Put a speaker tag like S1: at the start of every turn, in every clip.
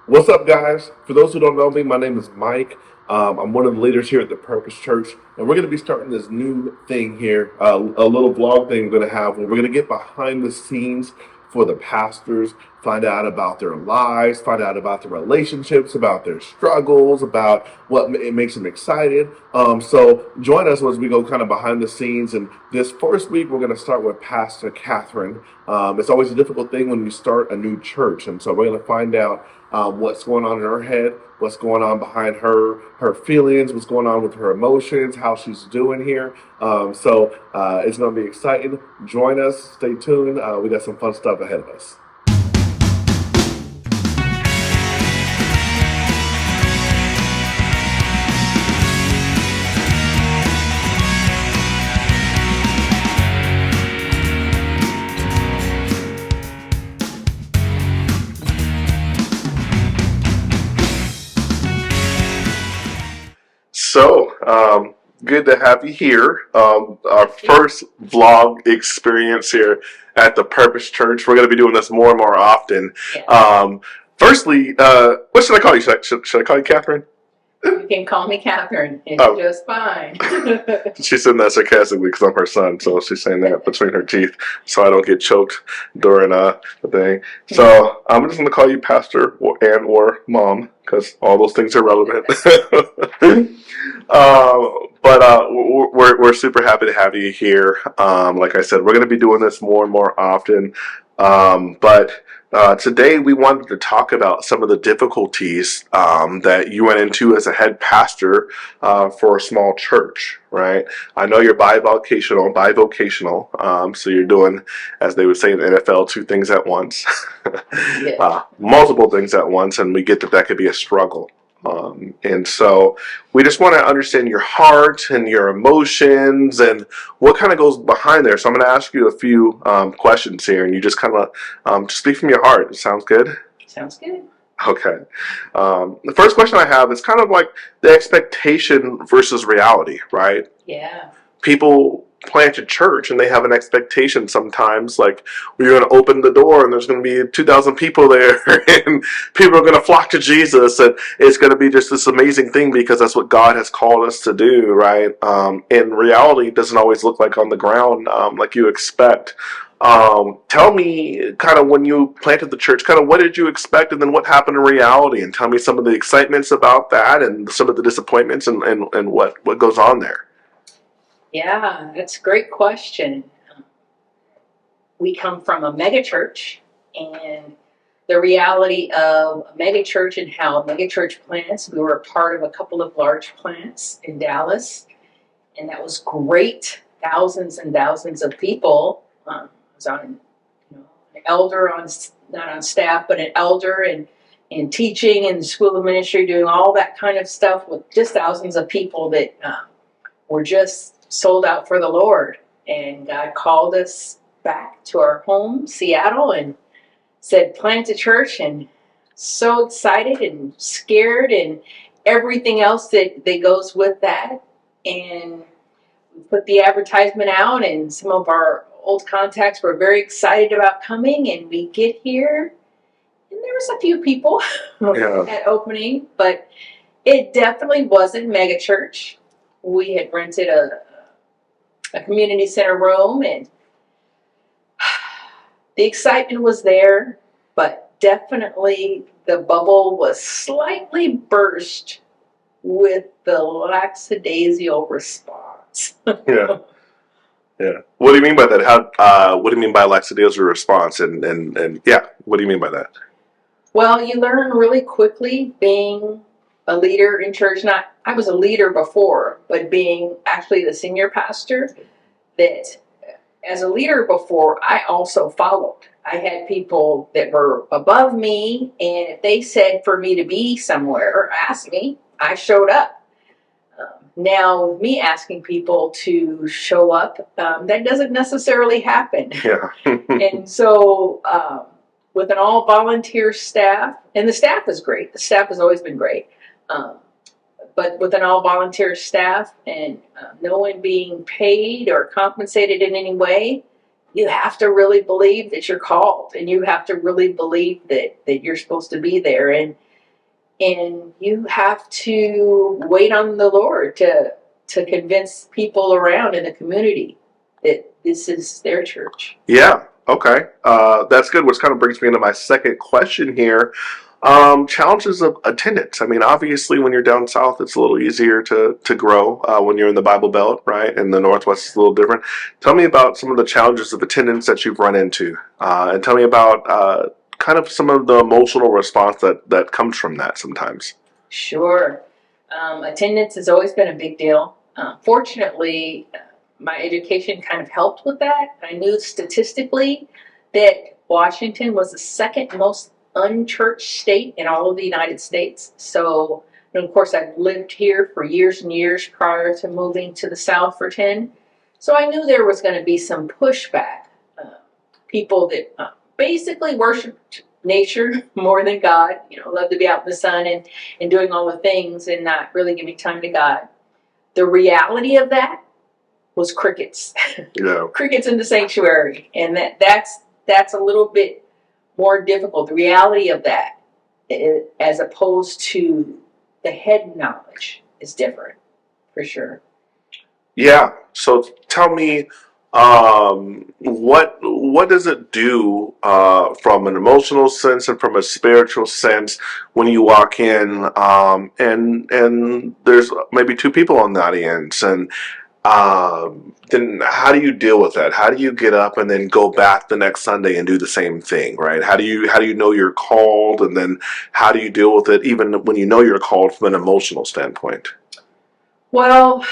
S1: What's up, guys? For those who don't know me, my name is Mike. I'm one of the leaders here at the Purpose Church, and we're going to be starting this new thing here, a little vlog thing we're going to have where we're going to get behind the scenes for the pastors, find out about their lives, find out about their relationships, about their struggles, about what it makes them excited. So join us as we go kind of behind the scenes. And this first week, we're going to start with Pastor Catherine. It's always a difficult thing when you start a new church, and so we're going to find out what's going on in her head, what's going on behind her feelings, what's going on with her emotions, how she's doing here. So it's going to be exciting. Join us. Stay tuned. We got some fun stuff ahead of us. So, good to have you here. Our first vlog experience here at the Purpose Church. We're going to be doing this more and more often. Firstly, what should I call you? Should I call you Catherine?
S2: You can call me Catherine. It's just fine.
S1: She's saying that sarcastically because I'm her son, so she's saying that between her teeth so I don't get choked during the thing. So I'm just going to call you Pastor or Mom because all those things are relevant. But we're super happy to have you here. Like I said, we're going to be doing this more and more often. But today we wanted to talk about some of the difficulties that you went into as a head pastor for a small church, right? I know you're bivocational, so you're doing, as they would say in the NFL, two things at once, multiple things at once, and we get that could be a struggle. And so we just want to understand your heart and your emotions and what kind of goes behind there. So I'm going to ask you a few questions here, and you just kind of speak from your heart. Sounds good?
S2: Sounds good.
S1: Okay. The first question I have is kind of like the expectation versus reality, right?
S2: Yeah.
S1: People plant a church and they have an expectation sometimes, like we're going to open the door and there's going to be 2,000 people there and people are going to flock to Jesus and it's going to be just this amazing thing because that's what God has called us to do, right? In reality, it doesn't always look like on the ground like you expect. Tell me kind of when you planted the church, kind of what did you expect and then what happened in reality, and tell me some of the excitements about that and some of the disappointments and what goes on there.
S2: Yeah, that's a great question. We come from a megachurch, and the reality of a megachurch and how a megachurch plants, we were a part of a couple of large plants in Dallas, and that was great. Thousands and thousands of people. I was on, an elder not on staff, but an elder and teaching in the school of ministry, doing all that kind of stuff with just thousands of people that were just sold out for the Lord. And God called us back to our home, Seattle, and said, plant a church. And so excited and scared and everything else that goes with that. And we put the advertisement out, and some of our old contacts were very excited about coming. And we get here, and there was a few people at opening, but it definitely wasn't mega church. We had rented a community center room, and the excitement was there, but definitely the bubble was slightly burst with the lackadaisical response.
S1: Yeah. What do you mean by that? What do you mean by lackadaisical response? And yeah, what do you mean by that?
S2: Well, you learn really quickly being a leader in church. I was a leader before, but being actually the senior pastor, that as a leader before, I also followed. I had people that were above me, and if they said for me to be somewhere or asked me, I showed up. Now, with me asking people to show up, that doesn't necessarily happen.
S1: Yeah.
S2: And so with an all-volunteer staff, and the staff is great. The staff has always been great. But with an all-volunteer staff and no one being paid or compensated in any way, you have to really believe that you're called, and you have to really believe that you're supposed to be there. And and you have to wait on the Lord to convince people around in the community that this is their church.
S1: Yeah. Okay. That's good. Which kind of brings me into my second question here. Challenges of attendance. I mean, obviously, when you're down south, it's a little easier to grow. When you're in the Bible Belt, right? In the Northwest, it's a little different. Tell me about some of the challenges of attendance that you've run into, and tell me about kind of some of the emotional response that comes from that sometimes.
S2: Sure. Attendance has always been a big deal. Fortunately, my education kind of helped with that. I knew statistically that Washington was the second most unchurched state in all of the United States. So, and of course, I've lived here for years and years prior to moving to the South for 10. So I knew there was going to be some pushback. People that basically worshiped nature more than God, love to be out in the sun and doing all the things and not really giving time to God. The reality of that was crickets.
S1: Yeah.
S2: Crickets in the sanctuary. And that's a little bit more difficult. The reality of that, as opposed to the head knowledge, is different, for sure.
S1: Yeah. So tell me, what does it do from an emotional sense and from a spiritual sense when you walk in, and there's maybe two people on the audience, and then how do you deal with that? How do you get up and then go back the next Sunday and do the same thing, right? How do you know you're called, and then how do you deal with it even when you know you're called from an emotional standpoint?
S2: Well,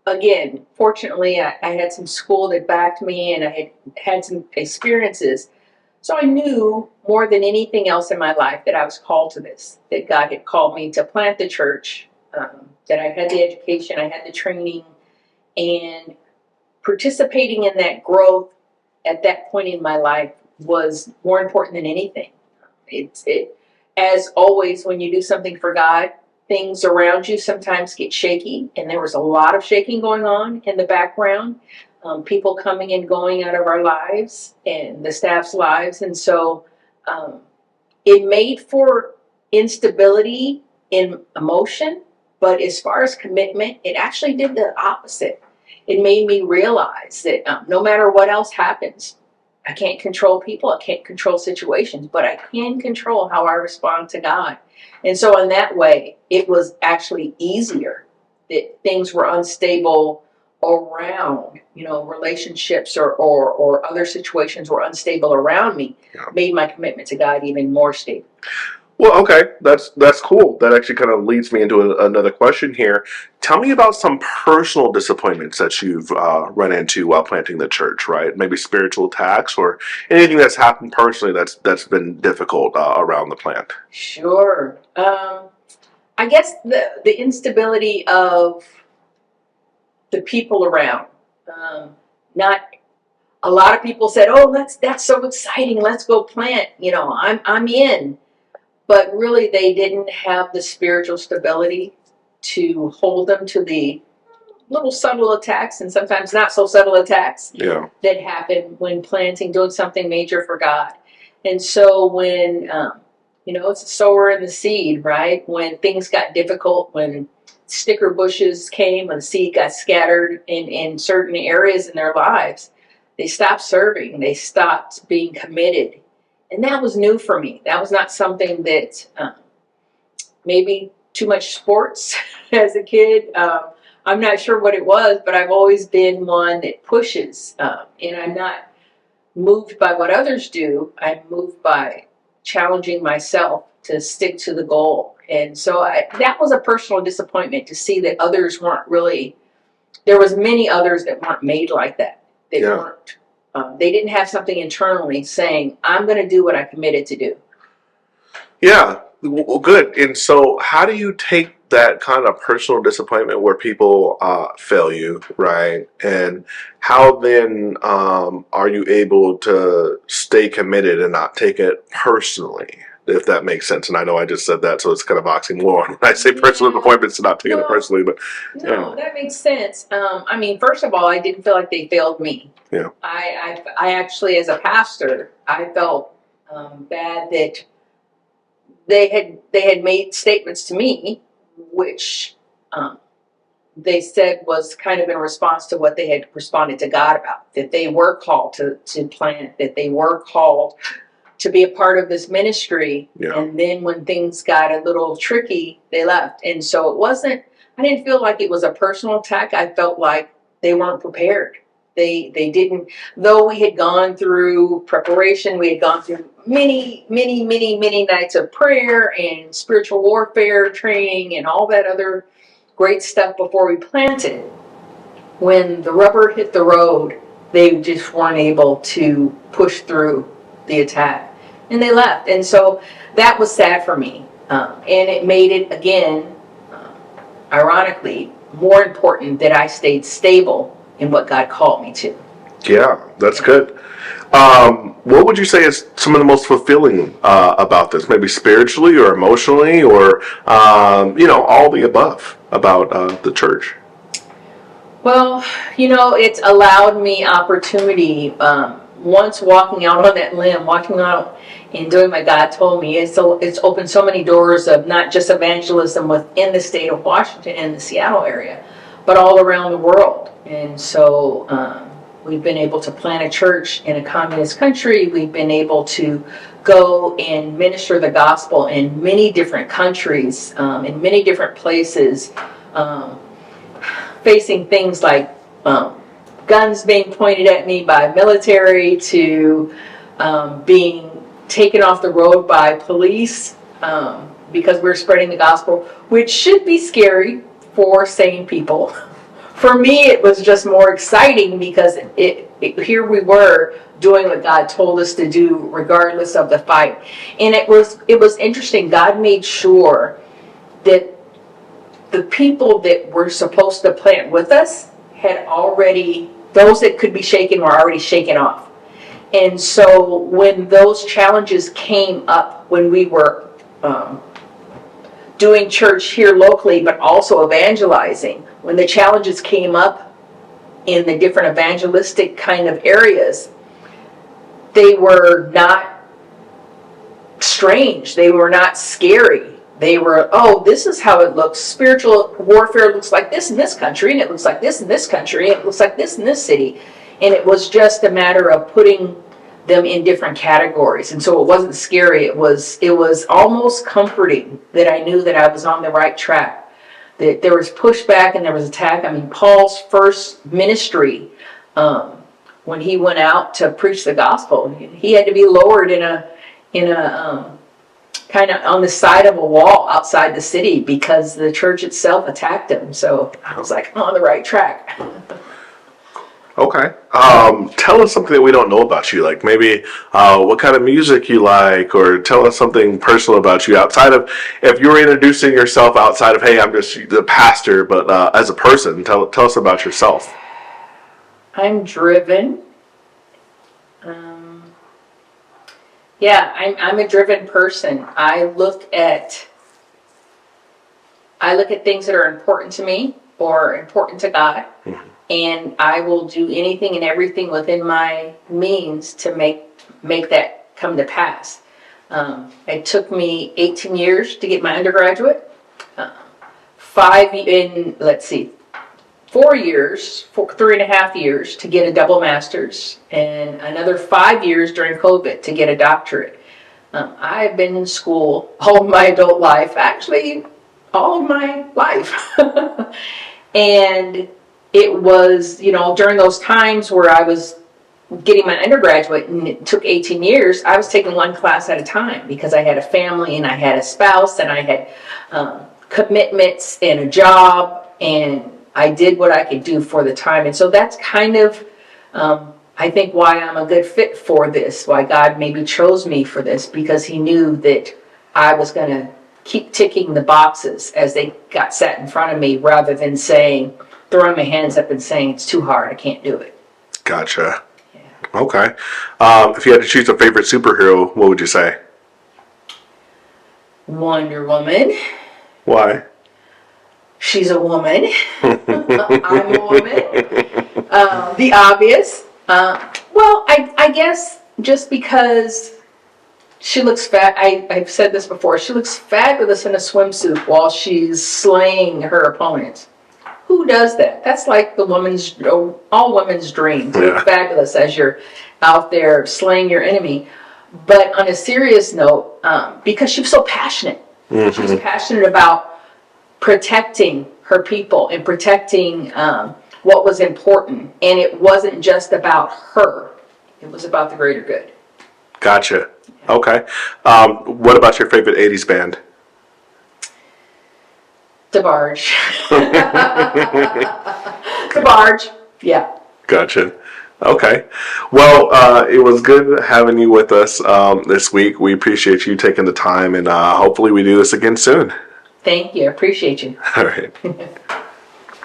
S2: again, fortunately, I had some school that backed me, and I had some experiences. So I knew more than anything else in my life that I was called to this, that God had called me to plant the church, that I had the education, I had the training, and participating in that growth at that point in my life was more important than anything. As always, when you do something for God, things around you sometimes get shaky, and there was a lot of shaking going on in the background. People coming and going out of our lives and the staff's lives, and so it made for instability in emotion. But as far as commitment, it actually did the opposite. It made me realize that no matter what else happens, I can't control people, I can't control situations, but I can control how I respond to God. And so in that way, it was actually easier that things were unstable around, relationships or other situations were unstable around me,
S1: Yeah.
S2: made my commitment to God even more stable.
S1: Well, okay, that's cool. That actually kind of leads me into another question here. Tell me about some personal disappointments that you've run into while planting the church, right? Maybe spiritual attacks or anything that's happened personally that's been difficult around the plant.
S2: Sure. I guess the instability of the people around. Not a lot of people said, "Oh, that's so exciting. Let's go plant." I'm in. But really, they didn't have the spiritual stability to hold them to the little subtle attacks and sometimes not so subtle attacks
S1: Yeah.
S2: that happen when planting, doing something major for God. And so when, it's a sower and the seed, right? When things got difficult, when sticker bushes came and the seed got scattered in certain areas in their lives, they stopped serving, they stopped being committed. And that was new for me. That was not something that maybe too much sports as a kid. I'm not sure what it was, but I've always been one that pushes. And I'm not moved by what others do. I'm moved by challenging myself to stick to the goal. And so that was a personal disappointment to see that others weren't really, there was many others that weren't made like that. They
S1: Yeah.
S2: weren't. They didn't have something internally saying, I'm going to do what I committed to do.
S1: Yeah, well, good. And so, how do you take that kind of personal disappointment where people fail you, right? And how then are you able to stay committed and not take it personally, if that makes sense? And I know I just said that, so it's kind of oxymoron when I say personal
S2: Yeah.
S1: disappointments and not taking it personally, but
S2: No, that makes sense. First of all, I didn't feel like they failed me.
S1: Yeah.
S2: I actually, as a pastor, I felt bad that they had made statements to me, which they said was kind of in response to what they had responded to God about, that they were called to plant, that they were called to be a part of this ministry.
S1: Yeah.
S2: And then when things got a little tricky, they left. And so I didn't feel like it was a personal attack. I felt like they weren't prepared. They didn't, though we had gone through preparation, we had gone through many, many, many, many nights of prayer and spiritual warfare training and all that other great stuff before we planted. When the rubber hit the road, they just weren't able to push through the attack, and they left. And so that was sad for me, and it made it again, ironically, more important that I stayed stable in what God called me to.
S1: Yeah, that's good. What would you say is some of the most fulfilling about this? Maybe spiritually or emotionally, or all the above about the church.
S2: Well, it's allowed me opportunity. Once walking out on that limb, walking out and doing what God told me, it's opened so many doors of not just evangelism within the state of Washington and the Seattle area, but all around the world. And so we've been able to plant a church in a communist country. We've been able to go and minister the gospel in many different countries, in many different places, facing things like guns being pointed at me by military, to being taken off the road by police because we're spreading the gospel, which should be scary for sane people. For me, it was just more exciting because here we were doing what God told us to do regardless of the fight. And it was interesting. God made sure that the people that were supposed to plant with us had already, those that could be shaken were already shaken off. And so when those challenges came up, when we were doing church here locally, but also evangelizing, when the challenges came up in the different evangelistic kind of areas, they were not strange. They were not scary. They were, this is how it looks. Spiritual warfare looks like this in this country, and it looks like this in this country, and it looks like this in this city. And it was just a matter of putting them in different categories. And so it wasn't scary. It was almost comforting that I knew that I was on the right track, that there was pushback and there was attack. I mean, Paul's first ministry, when he went out to preach the gospel, he had to be lowered in a kind of on the side of a wall outside the city because the church itself attacked him. So I was like, I'm on the right track.
S1: Okay. Tell us something that we don't know about you, like maybe what kind of music you like, or tell us something personal about you outside of, if you were introducing yourself outside of, hey, I'm just the pastor, but as a person, tell us about yourself.
S2: I'm driven. I'm a driven person. I look at things that are important to me or important to God, and I will do anything and everything within my means to make that come to pass. It took me 18 years to get my undergraduate, 3.5 years to get a double master's, and another 5 years during COVID to get a doctorate. I've been in school all of my adult life, actually all of my life. And it was, during those times where I was getting my undergraduate and it took 18 years, I was taking one class at a time because I had a family and I had a spouse and I had commitments and a job, and I did what I could do for the time. And so that's kind of, I think, why I'm a good fit for this, why God maybe chose me for this, because he knew that I was going to keep ticking the boxes as they got set in front of me, rather than throwing my hands up and saying, it's too hard, I can't do it.
S1: Gotcha. Yeah. Okay. If you had to choose a favorite superhero, what would you say?
S2: Wonder Woman.
S1: Why?
S2: She's a woman. I'm a woman. The obvious. I guess just because She looks fat. I've said this before. She looks fabulous in a swimsuit while she's slaying her opponents. Who does that? That's like all women's dream to look fabulous as you're out there slaying your enemy. But on a serious note, because she was so passionate, she was passionate about protecting her people and protecting what was important. And it wasn't just about her. It was about the greater good.
S3: Gotcha. Okay. What about your favorite 80s band?
S2: DeBarge. DeBarge. Yeah.
S3: Gotcha. Okay. Well, it was good having you with us this week. We appreciate you taking the time, and hopefully we do this again soon.
S2: Thank you. I appreciate you.
S3: All right.